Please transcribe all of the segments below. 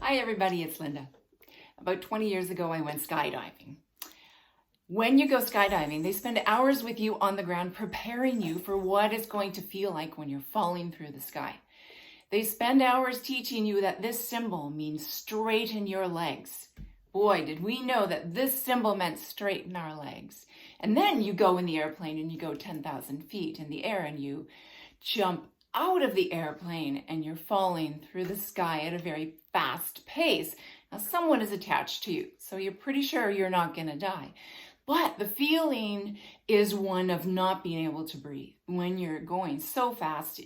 Hi everybody, it's Linda. About 20 years ago, I went skydiving. When you go skydiving, they spend hours with you on the ground preparing you for what it's going to feel like when you're falling through the sky. They spend hours teaching you that this symbol means straighten your legs. Boy, did we know that this symbol meant straighten our legs. And then you go in the airplane and you go 10,000 feet in the air and you jump out of the airplane and you're falling through the sky at a very fast pace. Now someone is attached to you, so you're pretty sure you're not going to die. But the feeling is one of not being able to breathe. When you're going so fast,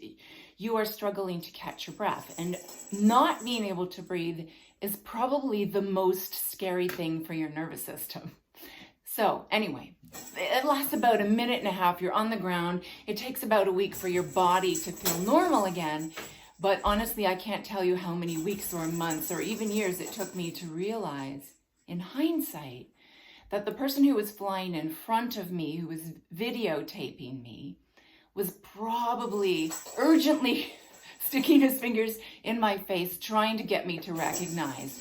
you are struggling to catch your breath. And not being able to breathe is probably the most scary thing for your nervous system. So anyway, it lasts about a minute and a half. You're on the ground. It takes about a week for your body to feel normal again. But honestly, I can't tell you how many weeks or months or even years it took me to realize, in hindsight, that the person who was flying in front of me, who was videotaping me, was probably urgently sticking his fingers in my face, trying to get me to recognize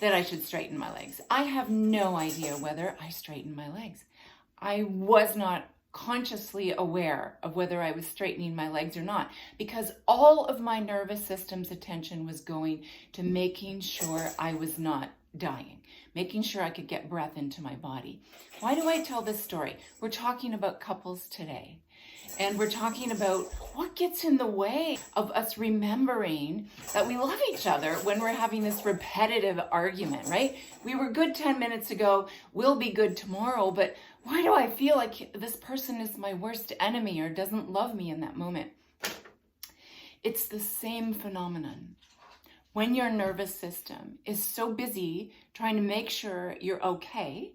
that I should straighten my legs. I have no idea whether I straightened my legs. I was not consciously aware of whether I was straightening my legs or not, because all of my nervous system's attention was going to making sure I was not dying, making sure I could get breath into my body. Why do I tell this story? We're talking about couples today. And we're talking about what gets in the way of us remembering that we love each other when we're having this repetitive argument, right? We were good 10 minutes ago, we'll be good tomorrow, but why do I feel like this person is my worst enemy or doesn't love me in that moment? It's the same phenomenon. When your nervous system is so busy trying to make sure you're okay,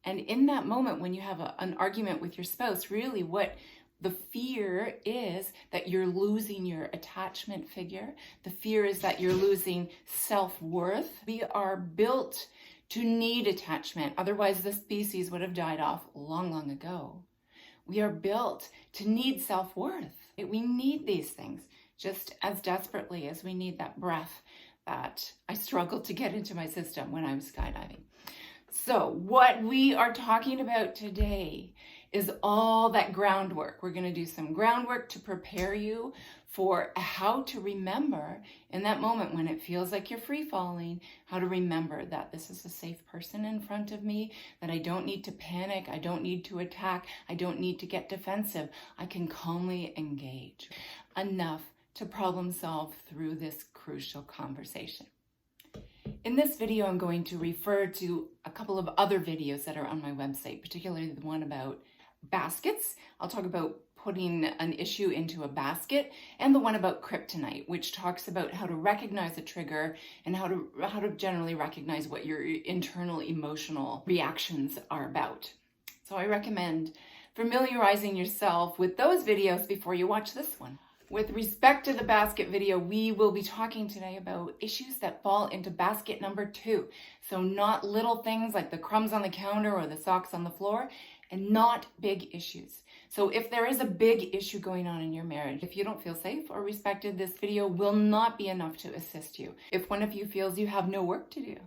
and in that moment when you have an argument with your spouse, really what the fear is that you're losing your attachment figure. The fear is that you're losing self-worth. We are built to need attachment. Otherwise, the species would have died off long, long ago. We are built to need self-worth. We need these things just as desperately as we need that breath that I struggled to get into my system when I was skydiving. So what we are talking about today is all that groundwork. We're going to do some groundwork to prepare you for how to remember in that moment when it feels like you're free falling, how to remember that this is a safe person in front of me, that I don't need to panic, I don't need to attack, I don't need to get defensive. I can calmly engage enough to problem solve through this crucial conversation. In this video, I'm going to refer to a couple of other videos that are on my website, particularly the one about baskets. I'll talk about putting an issue into a basket, and the one about kryptonite, which talks about how to recognize a trigger and how to generally recognize what your internal emotional reactions are about. So I recommend familiarizing yourself with those videos before you watch this one. With respect to the basket video, we will be talking today about issues that fall into basket number 2. So not little things like the crumbs on the counter or the socks on the floor, and not big issues. So if there is a big issue going on in your marriage, if you don't feel safe or respected, this video will not be enough to assist you. If one of you feels you have no work to do,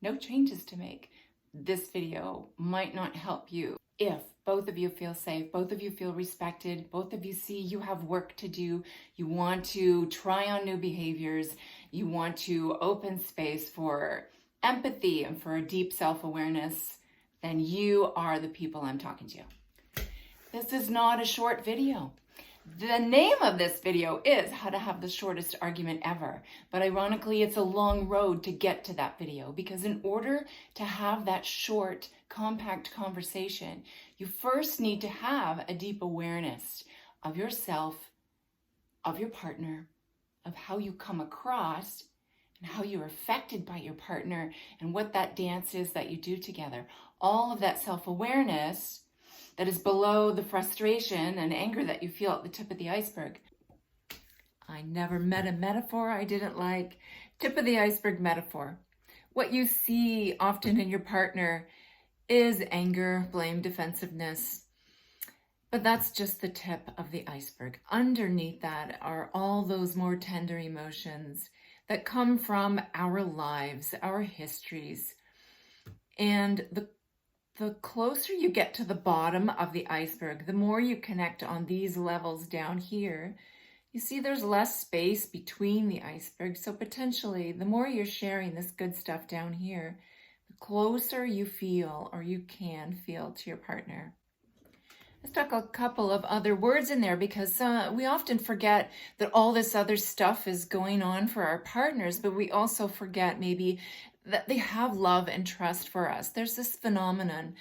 no changes to make, this video might not help you. If both of you feel safe, both of you feel respected, both of you see you have work to do, you want to try on new behaviors, you want to open space for empathy and for a deep self-awareness, then you are the people I'm talking to. This is not a short video. The name of this video is How to Have the Shortest Argument Ever. But ironically, it's a long road to get to that video, because in order to have that short, compact conversation, you first need to have a deep awareness of yourself, of your partner, of how you come across and how you're affected by your partner and what that dance is that you do together. All of that self-awareness that is below the frustration and anger that you feel at the tip of the iceberg. I never met a metaphor I didn't like. Tip of the iceberg metaphor. What you see often in your partner is anger, blame, defensiveness. But that's just the tip of the iceberg. Underneath that are all those more tender emotions that come from our lives, our histories. And the closer you get to the bottom of the iceberg, the more you connect on these levels down here, you see there's less space between the iceberg. So potentially, the more you're sharing this good stuff down here, the closer you feel, or you can feel, to your partner. Let's talk a couple of other words in there, because we often forget that all this other stuff is going on for our partners, but we also forget maybe that they have love and trust for us. There's this phenomenon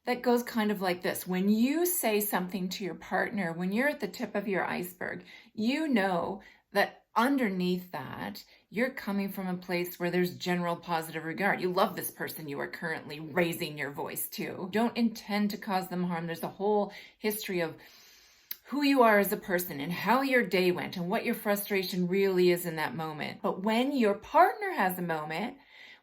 that goes kind of like this. When you say something to your partner, when you're at the tip of your iceberg, you know that underneath that, you're coming from a place where there's general positive regard. You love this person you are currently raising your voice to. You don't intend to cause them harm. There's a whole history of who you are as a person and how your day went and what your frustration really is in that moment. But when your partner has a moment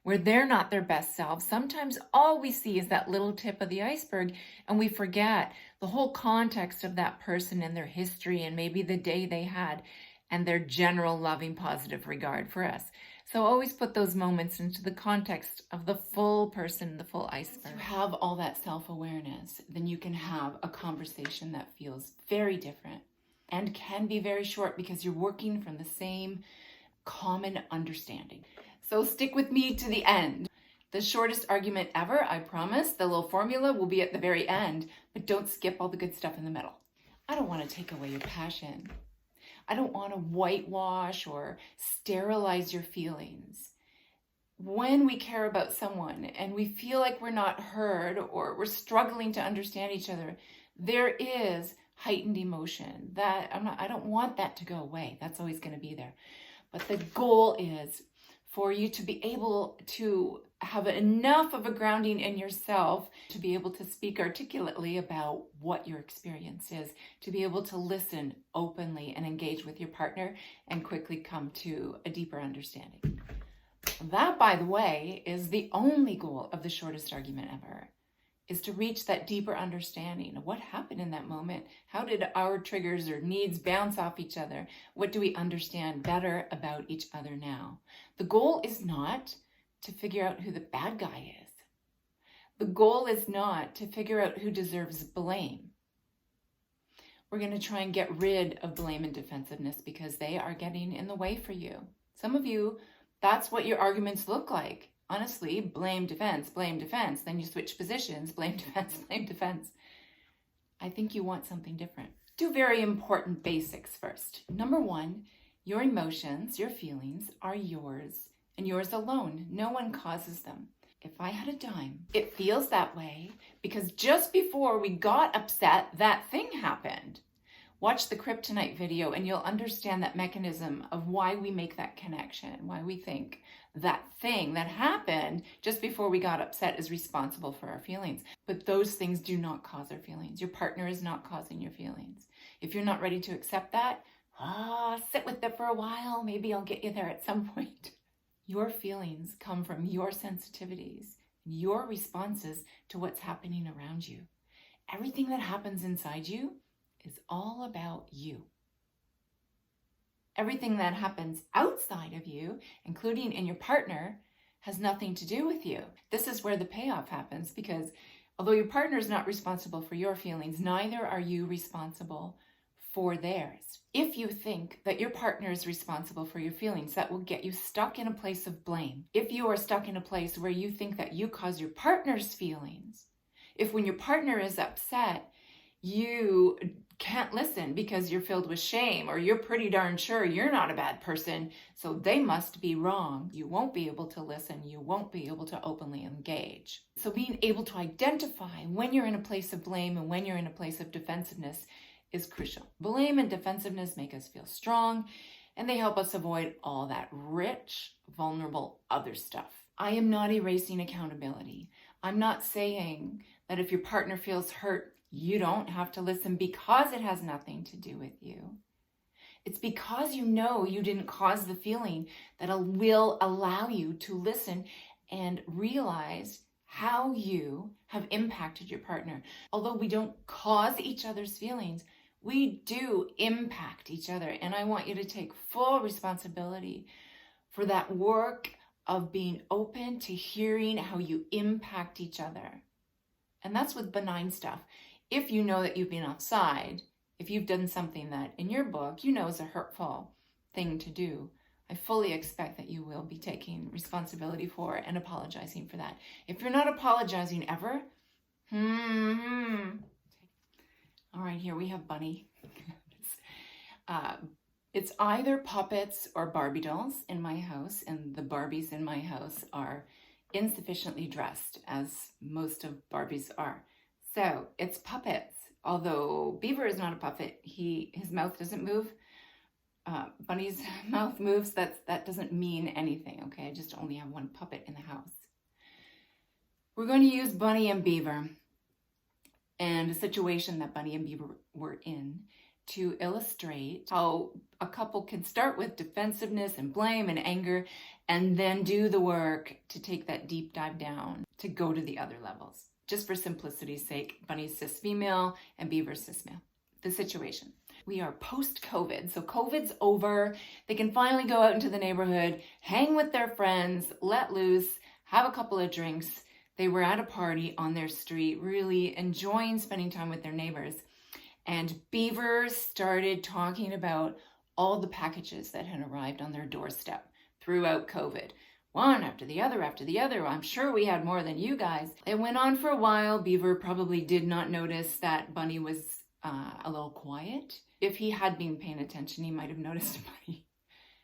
where they're not their best selves, sometimes all we see is that little tip of the iceberg, and we forget the whole context of that person and their history and maybe the day they had and their general loving, positive regard for us. So always put those moments into the context of the full person, the full iceberg. If you have all that self-awareness, then you can have a conversation that feels very different and can be very short, because you're working from the same common understanding. So stick with me to the end. The shortest argument ever, I promise. The little formula will be at the very end, but don't skip all the good stuff in the middle. I don't want to take away your passion. I don't want to whitewash or sterilize your feelings. When we care about someone and we feel like we're not heard or we're struggling to understand each other, there is heightened emotion. I don't want that to go away. That's always going to be there. But the goal is for you to be able to have enough of a grounding in yourself to be able to speak articulately about what your experience is, to be able to listen openly and engage with your partner and quickly come to a deeper understanding. That, by the way, is the only goal of the shortest argument ever, is to reach that deeper understanding of what happened in that moment. How did our triggers or needs bounce off each other? What do we understand better about each other now? The goal is not to figure out who the bad guy is. The goal is not to figure out who deserves blame. We're going to try and get rid of blame and defensiveness because they are getting in the way for you. Some of you, that's what your arguments look like. Honestly, blame, defense, then you switch positions, blame, defense. I think you want something different. Two very important basics first. Number one, your emotions, your feelings are yours and yours alone. No one causes them. If I had a dime, it feels that way because just before we got upset, that thing happened. Watch the Kryptonite video and you'll understand that mechanism of why we make that connection, why we think that thing that happened just before we got upset is responsible for our feelings. But those things do not cause our feelings. Your partner is not causing your feelings. If you're not ready to accept that, sit with it for a while. Maybe I'll get you there at some point. Your feelings come from your sensitivities, your responses to what's happening around you. Everything that happens inside you is all about you. Everything that happens outside of you, including in your partner, has nothing to do with you. This is where the payoff happens, because although your partner is not responsible for your feelings, neither are you responsible for theirs. If you think that your partner is responsible for your feelings, that will get you stuck in a place of blame. If you are stuck in a place where you think that you cause your partner's feelings, if when your partner is upset, you can't listen because you're filled with shame, or you're pretty darn sure you're not a bad person, so they must be wrong, you won't be able to listen, you won't be able to openly engage. So being able to identify when you're in a place of blame and when you're in a place of defensiveness is crucial. Blame and defensiveness make us feel strong, and they help us avoid all that rich, vulnerable other stuff. I am not erasing accountability. I'm not saying that if your partner feels hurt, you don't have to listen because it has nothing to do with you. It's because you know you didn't cause the feeling that will allow you to listen and realize how you have impacted your partner. Although we don't cause each other's feelings, we do impact each other. And I want you to take full responsibility for that work of being open to hearing how you impact each other. And that's with benign stuff. If you know that you've been offside, if you've done something that in your book you know is a hurtful thing to do, I fully expect that you will be taking responsibility for and apologizing for that. If you're not apologizing ever, all right, here we have Bunny. It's either puppets or Barbie dolls in my house, and the Barbies in my house are insufficiently dressed, as most of Barbies are. So it's puppets. Although Beaver is not a puppet, his mouth doesn't move. Bunny's mouth moves. That doesn't mean anything, okay? I just only have one puppet in the house. We're going to use Bunny and Beaver and a situation that Bunny and Beaver were in to illustrate how a couple can start with defensiveness and blame and anger and then do the work to take that deep dive down to go to the other levels. Just for simplicity's sake, Bunny's cis female and Beaver's cis male. The situation. We are post-COVID, so COVID's over. They can finally go out into the neighborhood, hang with their friends, let loose, have a couple of drinks. They were at a party on their street, really enjoying spending time with their neighbors. And Beaver started talking about all the packages that had arrived on their doorstep throughout COVID. One after the other after the other. I'm sure we had more than you guys. It went on for a while. Beaver probably did not notice that Bunny was a little quiet. If he had been paying attention, he might have noticed Bunny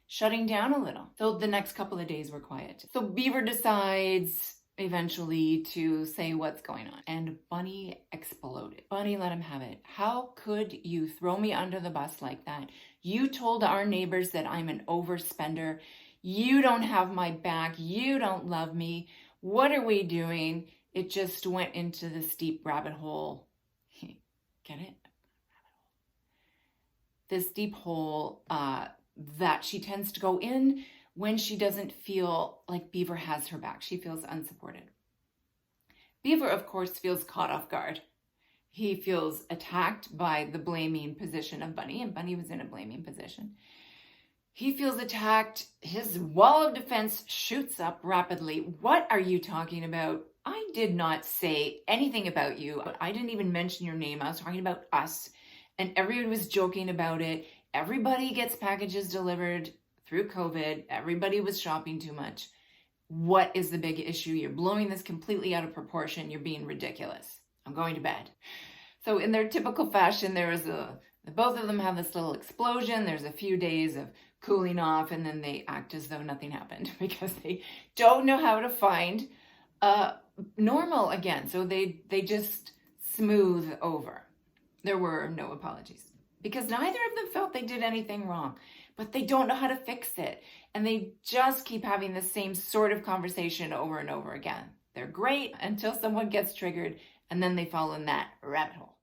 shutting down a little. So the next couple of days were quiet. So Beaver decides eventually to say what's going on. And Bunny exploded. Bunny let him have it. How could you throw me under the bus like that? You told our neighbors that I'm an overspender. You don't have my back. You don't love me. What are we doing? It just went into this deep rabbit hole. Get it? This deep hole that she tends to go in when she doesn't feel like Beaver has her back. She feels unsupported. Beaver, of course, feels caught off guard. He feels attacked by the blaming position of Bunny, and Bunny was in a blaming position. He feels attacked. His wall of defense shoots up rapidly. What are you talking about? I did not say anything about you. I didn't even mention your name. I was talking about us. And everyone was joking about it. Everybody gets packages delivered through COVID. Everybody was shopping too much. What is the big issue? You're blowing this completely out of proportion. You're being ridiculous. I'm going to bed. So in their typical fashion, both of them have this little explosion. There's a few days of cooling off, and then they act as though nothing happened because they don't know how to find normal again. So they just smooth over. There were no apologies because neither of them felt they did anything wrong, but they don't know how to fix it. And they just keep having the same sort of conversation over and over again. They're great until someone gets triggered, and then they fall in that rabbit hole.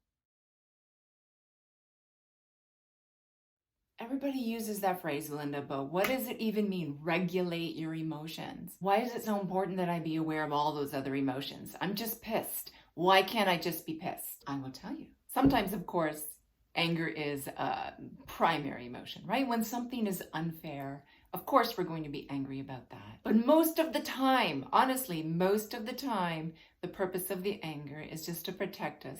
Everybody uses that phrase, Linda, but what does it even mean? Regulate your emotions. Why is it so important that I be aware of all those other emotions? I'm just pissed. Why can't I just be pissed? I will tell you. Sometimes, of course, anger is a primary emotion, right? When something is unfair, of course we're going to be angry about that. But most of the time, honestly, most of the time, the purpose of the anger is just to protect us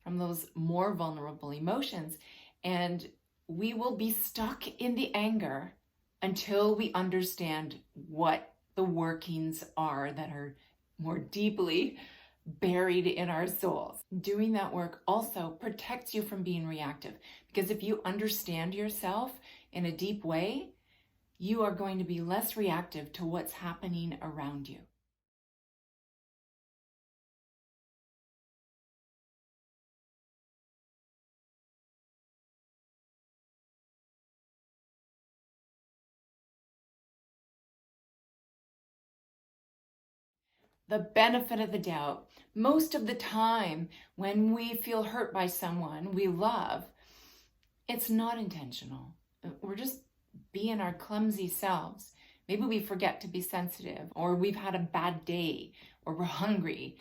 from those more vulnerable emotions. And we will be stuck in the anger until we understand what the workings are that are more deeply buried in our souls. Doing that work also protects you from being reactive, because if you understand yourself in a deep way, you are going to be less reactive to what's happening around you. The benefit of the doubt. Most of the time, when we feel hurt by someone we love, it's not intentional. We're just being our clumsy selves. Maybe we forget to be sensitive, or we've had a bad day, or we're hungry.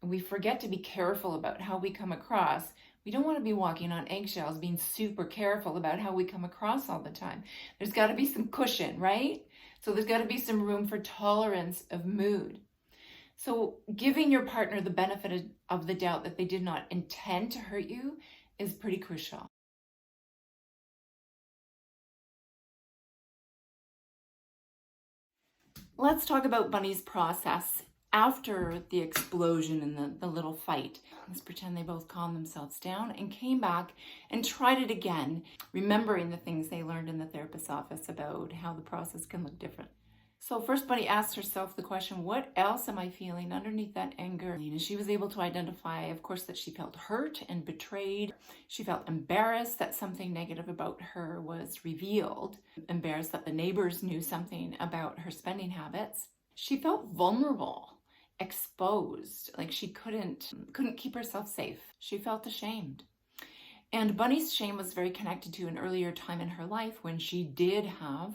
We forget to be careful about how we come across. We don't want to be walking on eggshells, being super careful about how we come across all the time. There's got to be some cushion, right? So there's got to be some room for tolerance of mood. So giving your partner the benefit of the doubt that they did not intend to hurt you is pretty crucial. Let's talk about Bunny's process after the explosion and the little fight. Let's pretend they both calmed themselves down and came back and tried it again, remembering the things they learned in the therapist's office about how the process can look different. So first, Bunny asked herself the question, what else am I feeling underneath that anger? And she was able to identify, of course, that she felt hurt and betrayed. She felt embarrassed that something negative about her was revealed, embarrassed that the neighbors knew something about her spending habits. She felt vulnerable, exposed, like she couldn't keep herself safe. She felt ashamed. And Bunny's shame was very connected to an earlier time in her life when she did have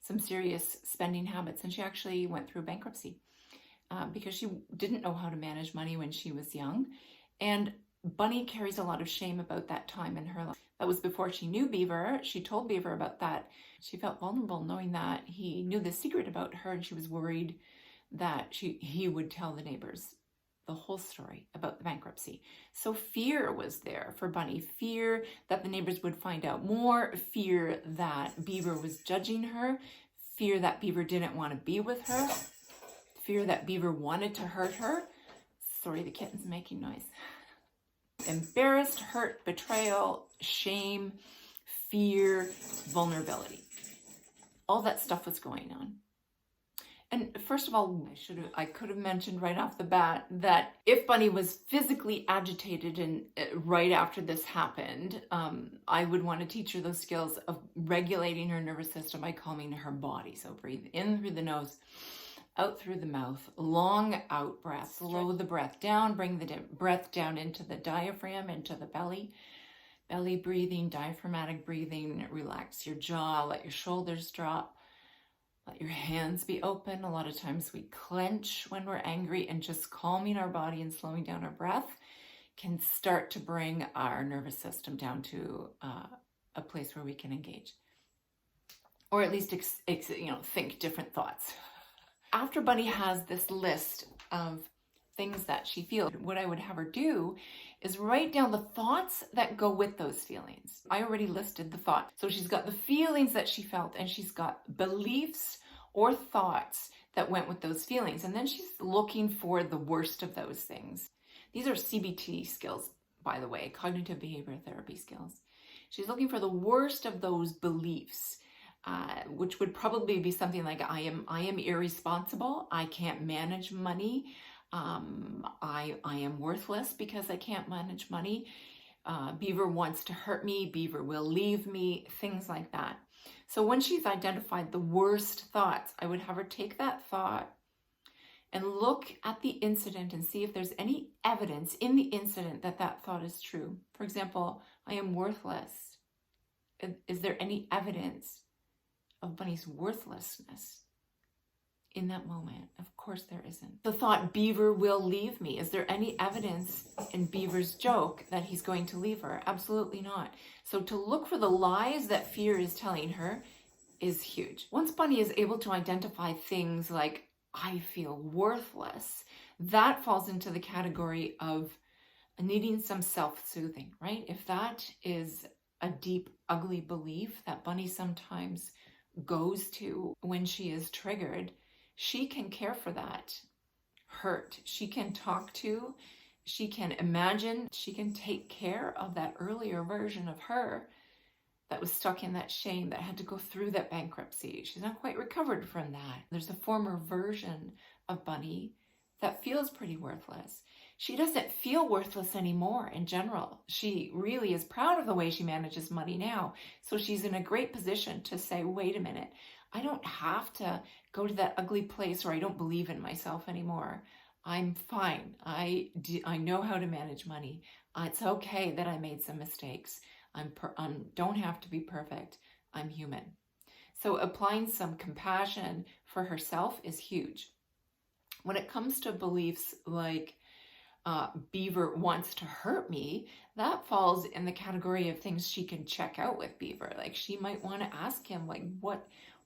some serious spending habits, and she actually went through bankruptcy because she didn't know how to manage money when she was young. And Bunny carries a lot of shame about that time in her life. That was before she knew Beaver. She told Beaver about that. She felt vulnerable knowing that he knew the secret about her, and she was worried that he would tell the neighbors the whole story about the bankruptcy. So fear was there for Bunny. Fear that the neighbors would find out more, fear that Beaver was judging her, fear that Beaver didn't want to be with her, fear that Beaver wanted to hurt her. Sorry, the kitten's making noise. Embarrassed, hurt, betrayal, shame, fear, vulnerability. All that stuff was going on. And first of all, I could have mentioned right off the bat that if Bunny was physically agitated and right after this happened, I would want to teach her those skills of regulating her nervous system by calming her body. So breathe in through the nose, out through the mouth, long out breath, slow the breath down, bring the breath down into the diaphragm, into the belly. Belly breathing, diaphragmatic breathing, relax your jaw, let your shoulders drop. Let your hands be open. A lot of times we clench when we're angry, and just calming our body and slowing down our breath can start to bring our nervous system down to a place where we can engage. Or at least think different thoughts. After Bunny has this list of things that she feels, what I would have her do is write down the thoughts that go with those feelings. I already listed the thoughts. So she's got the feelings that she felt, and she's got beliefs or thoughts that went with those feelings. And then she's looking for the worst of those things. These are CBT skills, by the way, cognitive behavioral therapy skills. She's looking for the worst of those beliefs, which would probably be something like, I am irresponsible, I can't manage money, I am worthless because I can't manage money. Beaver wants to hurt me. Beaver will leave me. Things like that. So when she's identified the worst thoughts, I would have her take that thought and look at the incident and see if there's any evidence in the incident that that thought is true. For example, I am worthless. Is there any evidence of Bunny's worthlessness in that moment? Of course there isn't. The thought, Beaver will leave me. Is there any evidence in Beaver's joke that he's going to leave her? Absolutely not. So to look for the lies that fear is telling her is huge. Once Bunny is able to identify things like, I feel worthless, that falls into the category of needing some self-soothing, right? If that is a deep, ugly belief that Bunny sometimes goes to when she is triggered, she can care for that hurt. She can talk to, she can imagine, she can take care of that earlier version of her that was stuck in that shame, that had to go through that bankruptcy. She's not quite recovered from that. There's a former version of Bunny that feels pretty worthless. She doesn't feel worthless anymore in general. She really is proud of the way she manages money now. So she's in a great position to say, wait a minute, I don't have to go to that ugly place where I don't believe in myself anymore. I'm fine. I know how to manage money. It's okay that I made some mistakes. I don't have to be perfect. I'm human. So applying some compassion for herself is huge. When it comes to beliefs like Beaver wants to hurt me, that falls in the category of things she can check out with Beaver. Like she might want to ask him, like,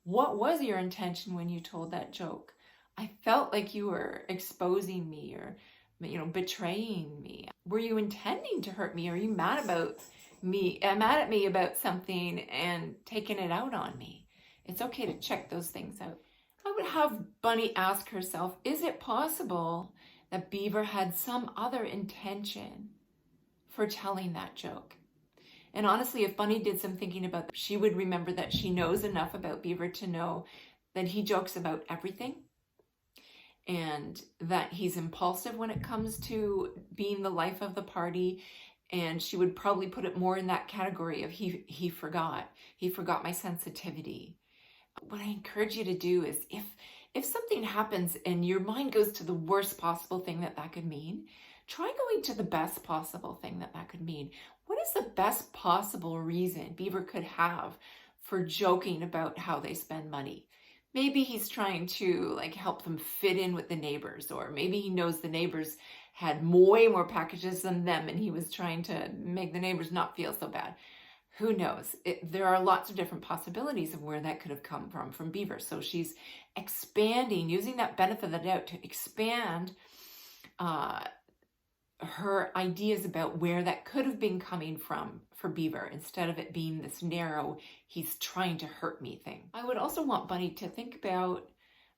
What was your intention when you told that joke? I felt like you were exposing me or, betraying me. Were you intending to hurt me? Are you mad about me, mad at me about something and taking it out on me? It's okay to check those things out. I would have Bunny ask herself, is it possible that Beaver had some other intention for telling that joke? And honestly, if Bunny did some thinking about that, she would remember that she knows enough about Beaver to know that he jokes about everything and that he's impulsive when it comes to being the life of the party. And she would probably put it more in that category of he forgot my sensitivity. What I encourage you to do is if something happens and your mind goes to the worst possible thing that could mean, try going to the best possible thing that could mean. What is the best possible reason Beaver could have for joking about how they spend money? Maybe he's trying to help them fit in with the neighbors, or maybe he knows the neighbors had way more packages than them and he was trying to make the neighbors not feel so bad. Who knows? There are lots of different possibilities of where that could have come from Beaver. So she's expanding, using that benefit of the doubt to expand her ideas about where that could have been coming from for Beaver, instead of it being this narrow, he's trying to hurt me thing. I would also want Bunny to think about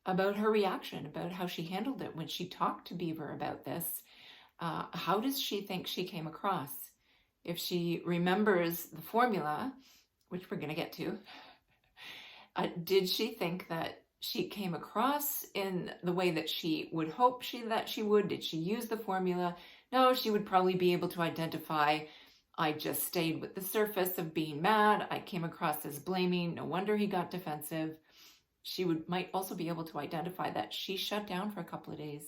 her reaction, about how she handled it when she talked to Beaver about this. How does she think she came across? If she remembers the formula, which we're going to get to, did she think that she came across in the way that she would hope that she would? Did she use the formula? No, she would probably be able to identify, I just stayed with the surface of being mad. I came across as blaming. No wonder he got defensive. She might also be able to identify that she shut down for a couple of days,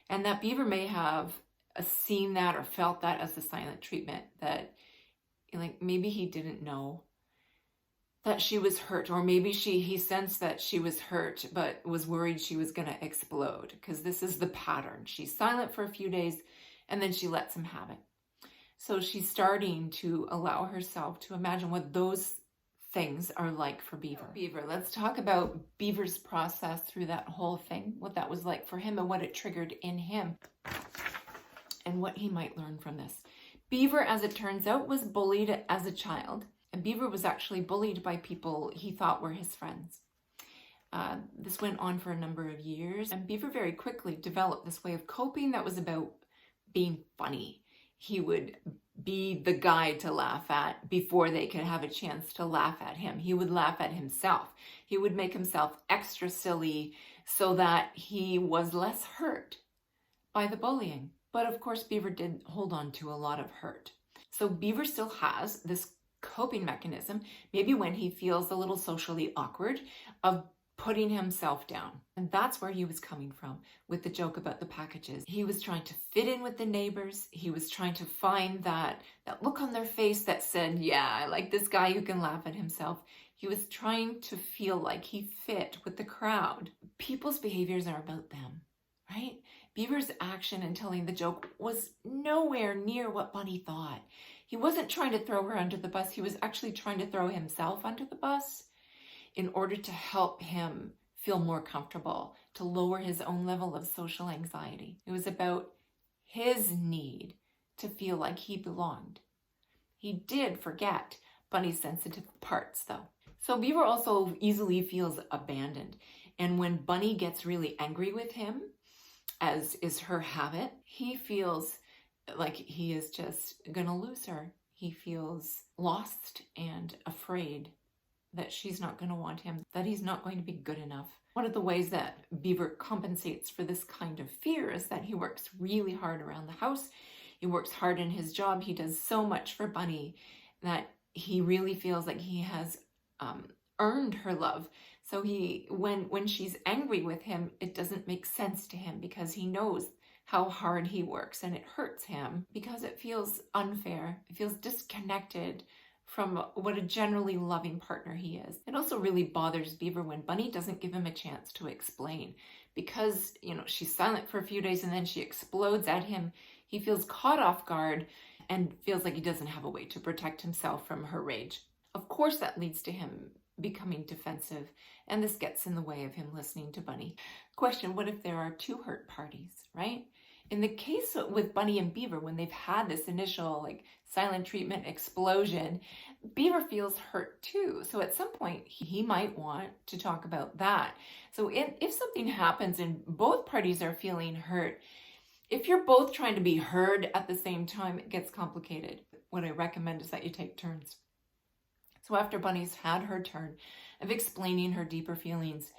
and that Beaver may have seen that or felt that as the silent treatment, that maybe he didn't know that she was hurt, or maybe he sensed that she was hurt but was worried she was going to explode, because this is the pattern. She's silent for a few days and then she lets him have it. So she's starting to allow herself to imagine what those things are like for Beaver. Let's talk about Beaver's process through that whole thing, what that was like for him and what it triggered in him, and what he might learn from this. Beaver, as it turns out, was bullied as a child, and Beaver was actually bullied by people he thought were his friends. This went on for a number of years, and Beaver very quickly developed this way of coping that was about being funny. He would be the guy to laugh at before they could have a chance to laugh at him. He would laugh at himself. He would make himself extra silly so that he was less hurt by the bullying. But of course, Beaver did hold on to a lot of hurt. So Beaver still has this coping mechanism, maybe when he feels a little socially awkward, of putting himself down. And that's where he was coming from with the joke about the packages. He was trying to fit in with the neighbors. He was trying to find that look on their face that said, yeah, I like this guy who can laugh at himself. He was trying to feel like he fit with the crowd. People's behaviors are about them, right? Beaver's action in telling the joke was nowhere near what Bunny thought. He wasn't trying to throw her under the bus. He was actually trying to throw himself under the bus in order to help him feel more comfortable, to lower his own level of social anxiety. It was about his need to feel like he belonged. He did forget Bunny's sensitive parts, though. So Beaver also easily feels abandoned. And when Bunny gets really angry with him, as is her habit, he feels like he is just gonna lose her. He feels lost and afraid that she's not going to want him, that he's not going to be good enough. One of the ways that Beaver compensates for this kind of fear is that he works really hard around the house. He works hard in his job. He does so much for Bunny that he really feels like he has earned her love. So when she's angry with him, it doesn't make sense to him, because he knows how hard he works, and it hurts him because it feels unfair. It feels disconnected from what a generally loving partner he is. It also really bothers Beaver when Bunny doesn't give him a chance to explain, because, she's silent for a few days and then she explodes at him. He feels caught off guard and feels like he doesn't have a way to protect himself from her rage. Of course, that leads to him becoming defensive, and this gets in the way of him listening to Bunny. Question, what if there are two hurt parties, right? In the case with Bunny and Beaver, when they've had this initial like silent treatment explosion, Beaver feels hurt too. So at some point, he might want to talk about that. So if something happens and both parties are feeling hurt, if you're both trying to be heard at the same time, it gets complicated. What I recommend is that you take turns. So after Bunny's had her turn of explaining her deeper feelings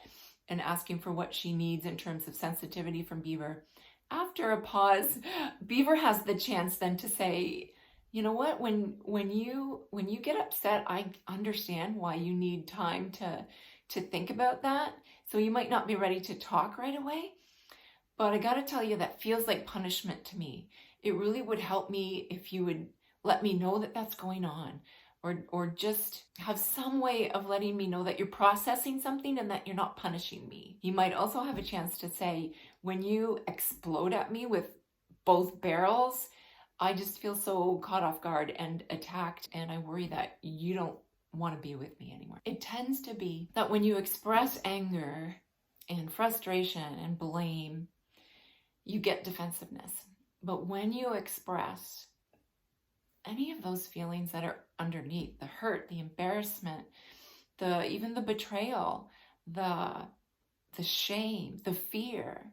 and asking for what she needs in terms of sensitivity from Beaver, after a pause, Beaver has the chance then to say, you know what, when you get upset, I understand why you need time to think about that. So you might not be ready to talk right away, but I gotta tell you, that feels like punishment to me. It really would help me if you would let me know that that's going on, or just have some way of letting me know that you're processing something and that you're not punishing me. You might also have a chance to say, when you explode at me with both barrels, I just feel so caught off guard and attacked, and I worry that you don't want to be with me anymore. It tends to be that when you express anger and frustration and blame, you get defensiveness. But when you express any of those feelings that are underneath, the hurt, the embarrassment, even the betrayal, the shame, the fear,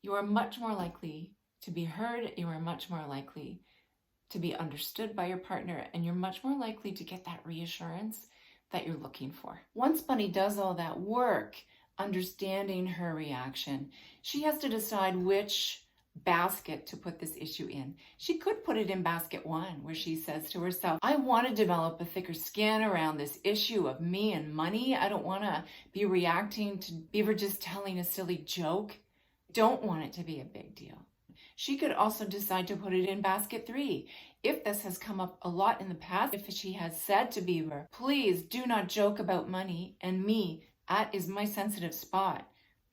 you are much more likely to be heard, you are much more likely to be understood by your partner, and you're much more likely to get that reassurance that you're looking for. Once Bunny does all that work, understanding her reaction, she has to decide which basket to put this issue in. She could put it in basket 1, where she says to herself, I want to develop a thicker skin around this issue of me and money. I don't want to be reacting to Beaver just telling a silly joke. Don't want it to be a big deal. She could also decide to put it in basket 3. If this has come up a lot in the past, if she has said to Beaver, please do not joke about money and me, that is my sensitive spot.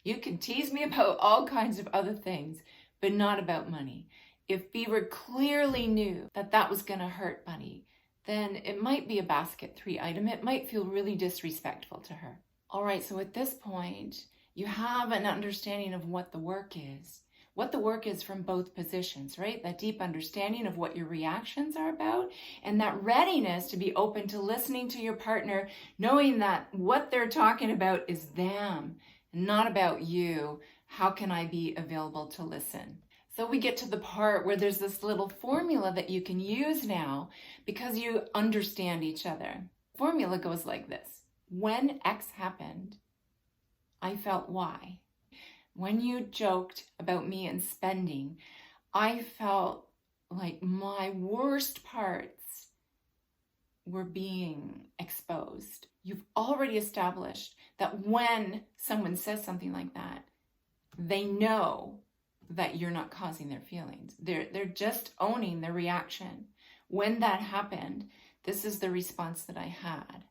You can tease me about all kinds of other things, but not about money. If Beaver clearly knew that that was going to hurt Bunny, then it might be a basket 3 item. It might feel really disrespectful to her. All right, so at this point, you have an understanding of what the work is from both positions, right? That deep understanding of what your reactions are about, and that readiness to be open to listening to your partner, knowing that what they're talking about is them, not about you. How can I be available to listen? So we get to the part where there's this little formula that you can use now because you understand each other. Formula goes like this. When X happened, I felt Y. When you joked about me and spending, I felt like my worst parts were being exposed. You've already established that when someone says something like that, they know that you're not causing their feelings. They're just owning their reaction. When that happened, this is the response that I had.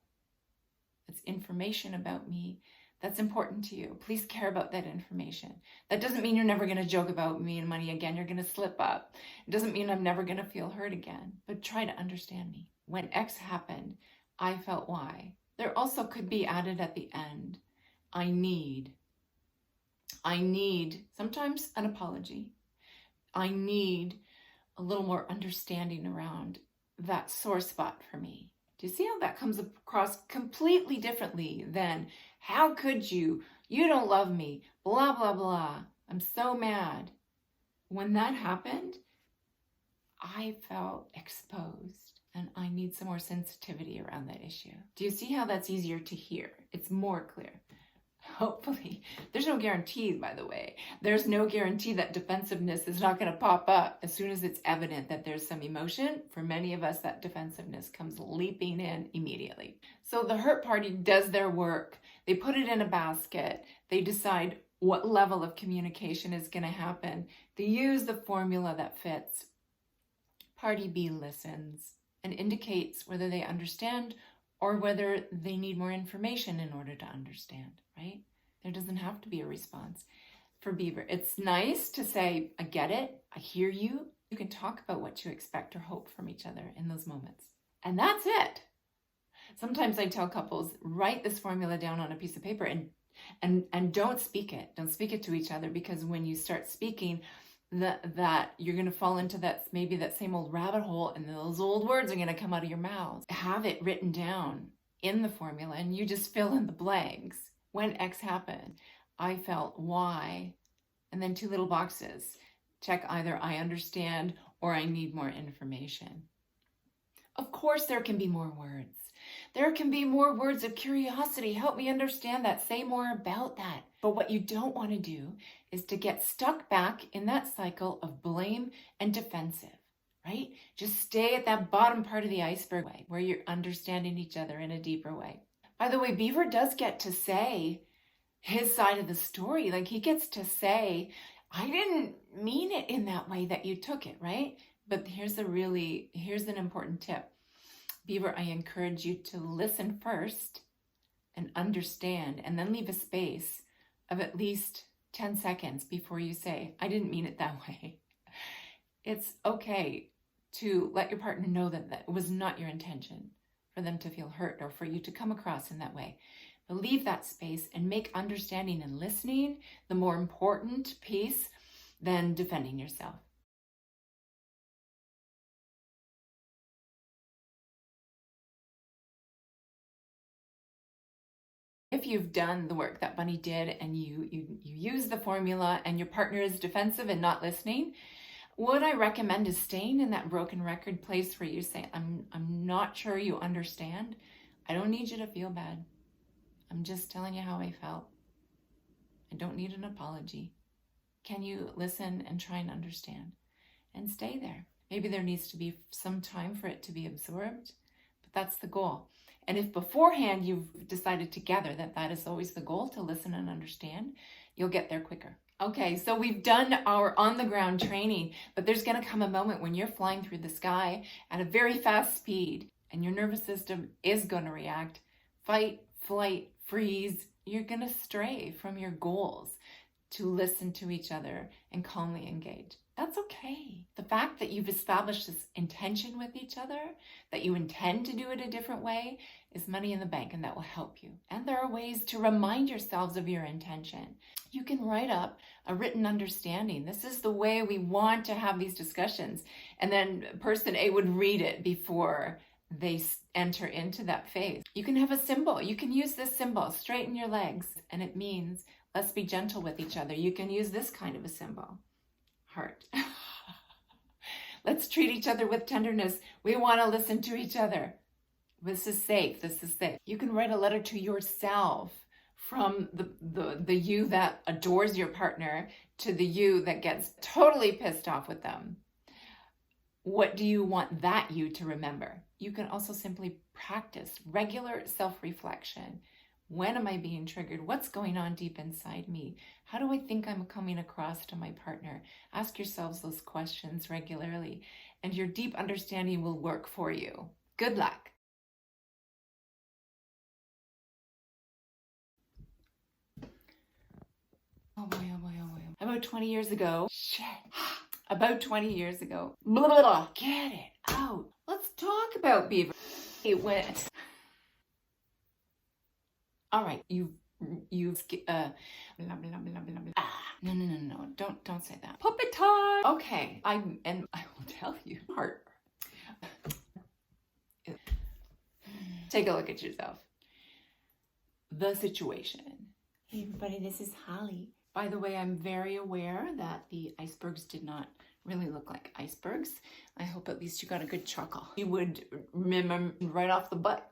It's information about me that's important to you. Please care about that information. That doesn't mean you're never going to joke about me and money again. You're going to slip up. It doesn't mean I'm never going to feel hurt again. But try to understand me. When X happened, I felt Y. There also could be added at the end, I need sometimes an apology. I need a little more understanding around that sore spot for me. Do you see how that comes across completely differently than, how could you? You don't love me, blah, blah, blah. I'm so mad. When that happened, I felt exposed, and I need some more sensitivity around that issue. Do you see how that's easier to hear? It's more clear. Hopefully. There's no guarantee, by the way. There's no guarantee that defensiveness is not going to pop up as soon as it's evident that there's some emotion. For many of us, that defensiveness comes leaping in immediately. So the hurt party does their work. They put it in a basket. They decide what level of communication is going to happen. They use the formula that fits. Party B listens and indicates whether they understand or whether they need more information in order to understand, right? There doesn't have to be a response. For Beaver, it's nice to say, I get it, I hear you. You can talk about what you expect or hope from each other in those moments. And that's it. Sometimes I tell couples, write this formula down on a piece of paper and don't speak it. Don't speak it to each other, because when you start speaking, that you're going to fall into maybe that same old rabbit hole, and those old words are going to come out of your mouth. Have it written down in the formula, and you just fill in the blanks. When X happened, I felt Y, and then 2 little boxes. Check either I understand or I need more information. Of course, there can be more words. There can be more words of curiosity. Help me understand that. Say more about that. But what you don't want to do is to get stuck back in that cycle of blame and defensive, right? Just stay at that bottom part of the iceberg way, where you're understanding each other in a deeper way. By the way, Beaver does get to say his side of the story. Like, he gets to say, I didn't mean it in that way that you took it, right? But here's an important tip. Beaver, I encourage you to listen first and understand, and then leave a space of at least 10 seconds before you say, I didn't mean it that way. It's okay to let your partner know that it was not your intention for them to feel hurt or for you to come across in that way. But leave that space and make understanding and listening the more important piece than defending yourself. If you've done the work that Bunny did and you use the formula and your partner is defensive and not listening, what I recommend is staying in that broken record place where you say, I'm not sure you understand. I don't need you to feel bad. I'm just telling you how I felt. I don't need an apology. Can you listen and try and understand? And stay there. Maybe there needs to be some time for it to be absorbed, but that's the goal. And if beforehand you've decided together that that is always the goal, to listen and understand, you'll get there quicker. Okay, so we've done our on-the-ground training, but there's going to come a moment when you're flying through the sky at a very fast speed, and your nervous system is going to react. Fight, flight, freeze. You're going to stray from your goals to listen to each other and calmly engage. That's okay. The fact that you've established this intention with each other, that you intend to do it a different way, is money in the bank, and that will help you. And there are ways to remind yourselves of your intention. You can write up a written understanding. This is the way we want to have these discussions. And then person A would read it before they enter into that phase. You can have a symbol. You can use this symbol, straighten your legs, and it means let's be gentle with each other. You can use this kind of a symbol, heart. Let's treat each other with tenderness. We want to listen to each other. This is safe. This is safe. You can write a letter to yourself from the you that adores your partner to the you that gets totally pissed off with them. What do you want that you to remember? You can also simply practice regular self-reflection. When am I being triggered? What's going on deep inside me? How do I think I'm coming across to my partner? Ask yourselves those questions regularly, and your deep understanding will work for you. Good luck. Oh boy, oh boy, oh boy. About 20 years ago, about 20 years ago, blah, blah, blah. Get it out. Let's talk about Beaver. It went. All right, you've blah, blah, blah, blah, blah, blah. No, don't say that. Puppet time. Okay, I will tell you. Heart. Take a look at yourself. The situation. Hey everybody, this is Holly. By the way, I'm very aware that the icebergs did not really look like icebergs. I hope at least you got a good chuckle. You would remember right off the butt